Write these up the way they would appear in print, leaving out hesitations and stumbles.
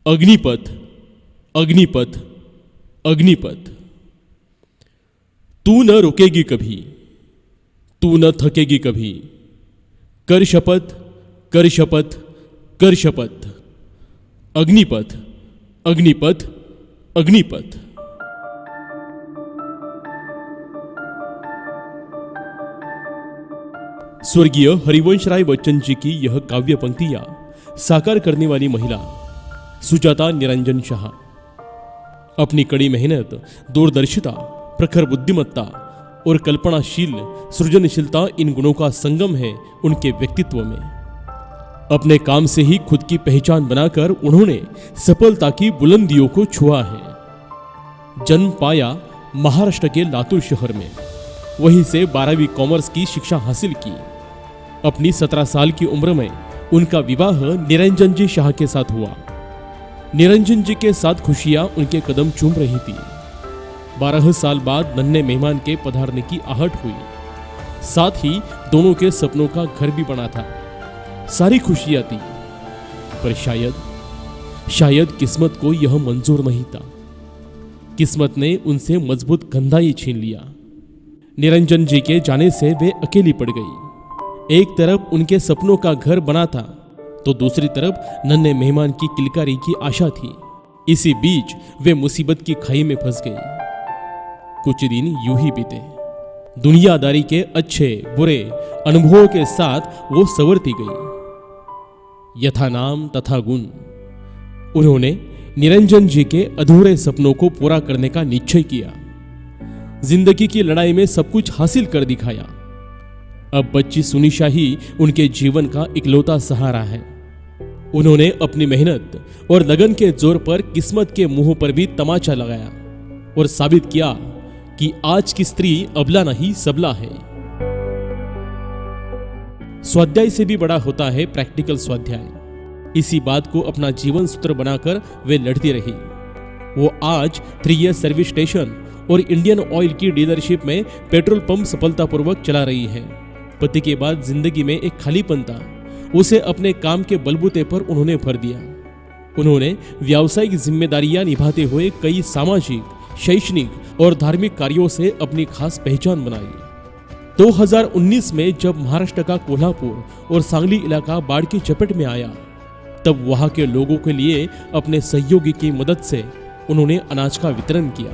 अग्निपथ, अग्निपथ, अग्निपथ। तू न रुकेगी कभी, तू न थकेगी कभी। कर शपथ, कर शपथ, कर शपथ। अग्निपथ, अग्निपथ, अग्निपथ। स्वर्गीय हरिवंशराय बच्चन जी की यह काव्य पंक्तियां साकार करने वाली महिला सुजाता निरंजन शाह अपनी कड़ी मेहनत, दूरदर्शिता, प्रखर बुद्धिमत्ता और कल्पनाशील सृजनशीलता इन गुणों का संगम है उनके व्यक्तित्व में। अपने काम से ही खुद की पहचान बनाकर उन्होंने सफलता की बुलंदियों को छुआ है। जन्म पाया महाराष्ट्र के लातूर शहर में, वहीं से 12वीं कॉमर्स की शिक्षा हासिल की। अपनी 17 साल की उम्र में उनका विवाह निरंजन जी शाह के साथ हुआ। निरंजन जी के साथ खुशियां उनके कदम चूम रही थी। 12 साल बाद नन्हे मेहमान के पधारने की आहट हुई। साथ ही दोनों के सपनों का घर भी बना था। सारी खुशियां थी, पर शायद किस्मत को यह मंजूर नहीं था। किस्मत ने उनसे मजबूत कंधा ही छीन लिया। निरंजन जी के जाने से वे अकेली पड़ गई। एक तरफ उनके सपनों का घर बना था, तो दूसरी तरफ नन्हे मेहमान की किलकारी की आशा थी। इसी बीच वे मुसीबत की खाई में फंस गई। कुछ दिन यूं ही बीते। दुनियादारी के अच्छे बुरे अनुभवों के साथ वो संवरती गई। यथा नाम तथा गुण। उन्होंने निरंजन जी के अधूरे सपनों को पूरा करने का निश्चय किया। जिंदगी की लड़ाई में सब कुछ हासिल कर दिखाया। अब बच्ची सुनिशा ही उनके जीवन का इकलौता सहारा है। उन्होंने अपनी मेहनत और लगन के जोर पर किस्मत के मुंह पर भी तमाचा लगाया और साबित किया कि आज की स्त्री अबला नहीं सबला है। स्वाध्याय से भी बड़ा होता है प्रैक्टिकल स्वाध्याय। इसी बात को अपना जीवन सूत्र बनाकर वे लड़ती रही। वो आज 3 ईयर सर्विस स्टेशन और इंडियन ऑयल की डीलरशिप में पेट्रोल पंप सफलतापूर्वक चला रही है। पति के बाद जिंदगी में एक खालीपन था, उसे अपने काम के बलबूते पर उन्होंने भर दिया। उन्होंने व्यावसायिक जिम्मेदारियां निभाते हुए कई सामाजिक, शैक्षणिक और धार्मिक कार्यों से अपनी खास पहचान बनाई। 2019 में जब महाराष्ट्र का कोल्हापुर और सांगली इलाका बाढ़ की चपेट में आया, तब वहां के लोगों के लिए अपने सहयोगी की मदद से उन्होंने अनाज का वितरण किया।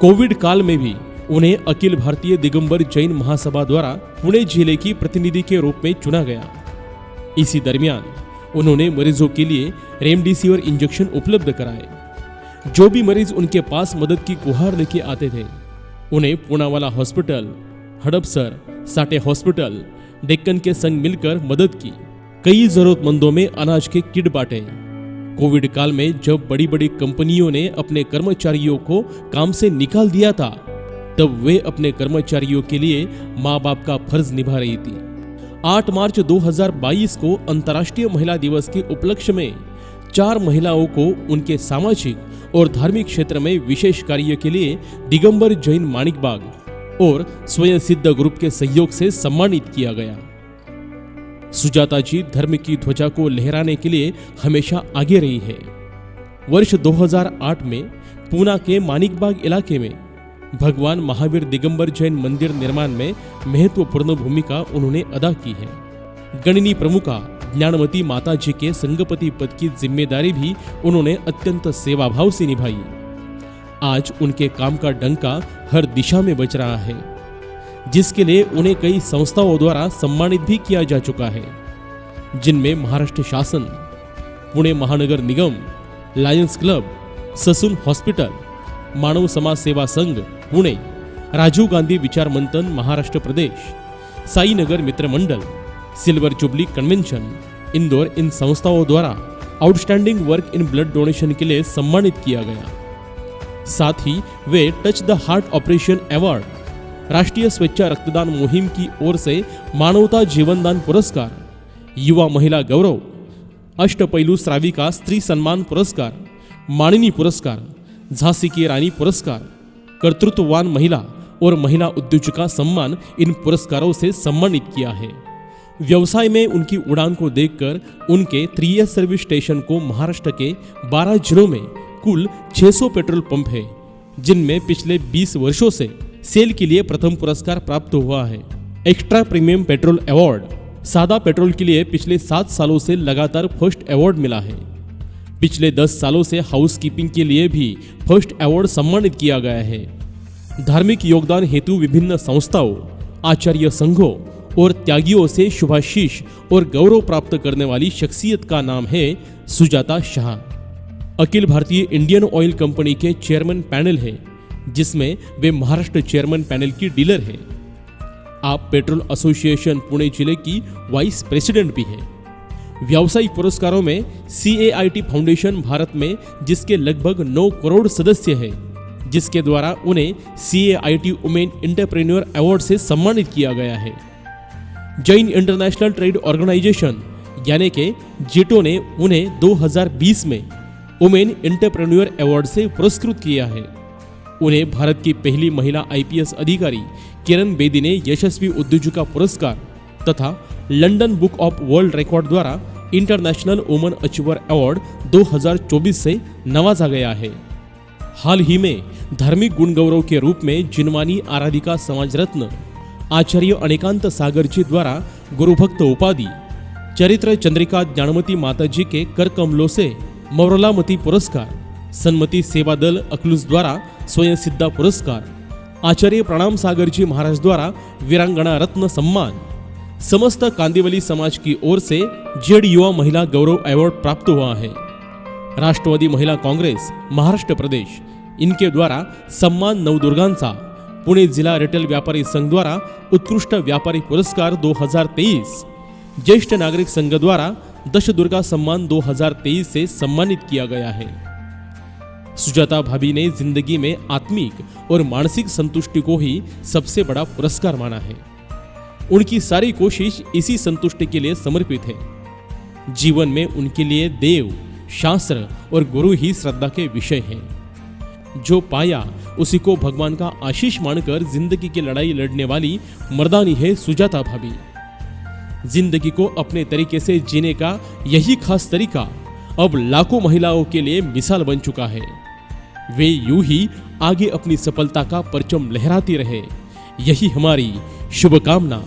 कोविड काल में भी उन्हें अखिल भारतीय दिगंबर जैन महासभा द्वारा पुणे जिले की प्रतिनिधि के रूप में चुना गया। इसी दरमियान उन्होंने मरीजों के लिए रेमडेसिविर इंजेक्शन उपलब्ध कराए। जो भी मरीज उनके पास मदद की गुहार लेके आते थे, उन्हें पूनावाला हॉस्पिटल, हड़पसर, साटे हॉस्पिटल, डेक्कन के संग मिलकर मदद की। कई जरूरतमंदों में अनाज के किट बांटे। कोविड काल में जब बड़ी बड़ी कंपनियों ने अपने कर्मचारियों को काम से निकाल दिया था, तब वे अपने कर्मचारियों के लिए माँ बाप का फर्ज निभा रही थी। 8 मार्च 2022 को अंतर्राष्ट्रीय महिला दिवस के उपलक्ष्य में 4 महिलाओं को उनके सामाजिक और धार्मिक क्षेत्र में विशेष कार्य के लिए दिगंबर जैन माणिकबाग और स्वयं सिद्ध ग्रुप के सहयोग से सम्मानित किया गया। सुजाता जी धर्म की ध्वजा को लहराने के लिए हमेशा आगे रही है। वर्ष 2008 में पूना के माणिकबाग इलाके में भगवान महावीर दिगंबर जैन मंदिर निर्माण में महत्वपूर्ण भूमिका उन्होंने अदा की है। गणिनी प्रमुखा ज्ञानवती माता जी के संगपति पद की जिम्मेदारी भी उन्होंने अत्यंत सेवाभाव से निभाई। आज उनके काम का डंका हर दिशा में बज रहा है, जिसके लिए उन्हें कई संस्थाओं द्वारा सम्मानित भी किया जा चुका है, जिनमें महाराष्ट्र शासन, पुणे महानगर निगम, लायंस क्लब, ससून हॉस्पिटल, मानव समाज सेवा संघ पुणे, राजीव गांधी विचार मंथन महाराष्ट्र प्रदेश, साई नगर मित्र मंडल, सिल्वर जुबली कन्वेंशन, इंदौर इन संस्थाओं द्वारा outstanding work in blood donation के लिए सम्मानित किया गया। साथ ही वे touch the heart operation award, राष्ट्रीय स्वेच्छा रक्तदान मुहिम की ओर से मानवता जीवनदान पुरस्कार, युवा महिला गौरव, अष्टपैलू श्राविका स्त्री सम्मान पुरस्कार, माननी पुरस्कार, झांसी की रानी पुरस्कार, कर्तृत्ववान महिला और महिला उद्योजिका सम्मान इन पुरस्कारों से सम्मानित किया है। व्यवसाय में उनकी उड़ान को देखकर उनके 3S सर्विस स्टेशन को महाराष्ट्र के 12 जिलों में कुल 600 पेट्रोल पंप है, जिनमें पिछले 20 वर्षों से सेल के लिए प्रथम पुरस्कार प्राप्त हुआ है। एक्स्ट्रा प्रीमियम पेट्रोल अवार्ड, सादा पेट्रोल के लिए पिछले 7 सालों से लगातार फर्स्ट अवार्ड मिला है। पिछले 10 सालों से हाउसकीपिंग के लिए भी फर्स्ट अवार्ड सम्मानित किया गया है। धार्मिक योगदान हेतु विभिन्न संस्थाओं, आचार्य संघों और त्यागियों से शुभाशीष और गौरव प्राप्त करने वाली शख्सियत का नाम है Sujata Shah. Akhil Bharatiya Indian oil company के चेयरमैन पैनल है, जिसमें वे महाराष्ट्र चेयरमैन पैनल की डीलर है। आप पेट्रोल एसोसिएशन पुणे जिले की वाइस प्रेसिडेंट भी है। व्यावसायिक पुरस्कारों में CAIT फाउंडेशन भारत में जिसके लगभग 9 करोड़ सदस्य है, जिसके द्वारा उन्हें CAIT वुमेन एंटरप्रेन्योर अवार्ड से सम्मानित किया गया है। जैन इंटरनेशनल ट्रेड ऑर्गेनाइजेशन यानी कि JITO ने उन्हें 2020 में वुमेन एंटरप्रेन्योर अवार्ड से पुरस्कृत किया है। उन्हें भारत की पहली महिला IPS अधिकारी किरण बेदी ने यशस्वी उद्योजिका पुरस्कार तथा London book of world record द्वारा इंटरनेशनल वुमेन अचीवर अवार्ड 2024 से नवाजा गया है। हाल ही में धार्मिक गुण गौरव के रूप में जिनवानी आराधिका समाज रत्न आचार्य अनेकांत सागर जी द्वारा गुरुभक्त उपाधि, चरित्र चंद्रिका ज्ञानमती माताजी के कर कमलों से मौरलामती पुरस्कार, सन्मति सेवा दल अकलूज द्वारा स्वयं सिद्धा पुरस्कार, आचार्य प्रणाम सागर जी महाराज द्वारा वीरांगना रत्न सम्मान, समस्त कांदिवली समाज की ओर से जेड युवा महिला गौरव अवार्ड प्राप्त हुआ है। राष्ट्रवादी महिला कांग्रेस महाराष्ट्र प्रदेश इनके द्वारा सम्मान नवदुर्गांचा, पुणे जिला रिटेल व्यापारी संघ द्वारा उत्कृष्ट व्यापारी पुरस्कार 2023, ज्येष्ठ नागरिक संघ द्वारा दशदुर्गा सम्मान 2023 से सम्मानित किया गया है। सुजाता भाभी ने जिंदगी में आत्मिक और मानसिक संतुष्टि को ही सबसे बड़ा पुरस्कार माना है। उनकी सारी कोशिश इसी संतुष्टि के लिए समर्पित है। जीवन में उनके लिए देव, शास्त्र और गुरु ही श्रद्धा के विषय हैं। जो पाया उसी को भगवान का आशीष मानकर जिंदगी की लड़ाई लड़ने वाली मर्दानी है सुजाता भाभी। जिंदगी को अपने तरीके से जीने का यही खास तरीका अब लाखों महिलाओं के लिए मिसाल बन चुका है। वे यूं ही आगे अपनी सफलता का परचम लहराती रहे, यही हमारी शुभकामना।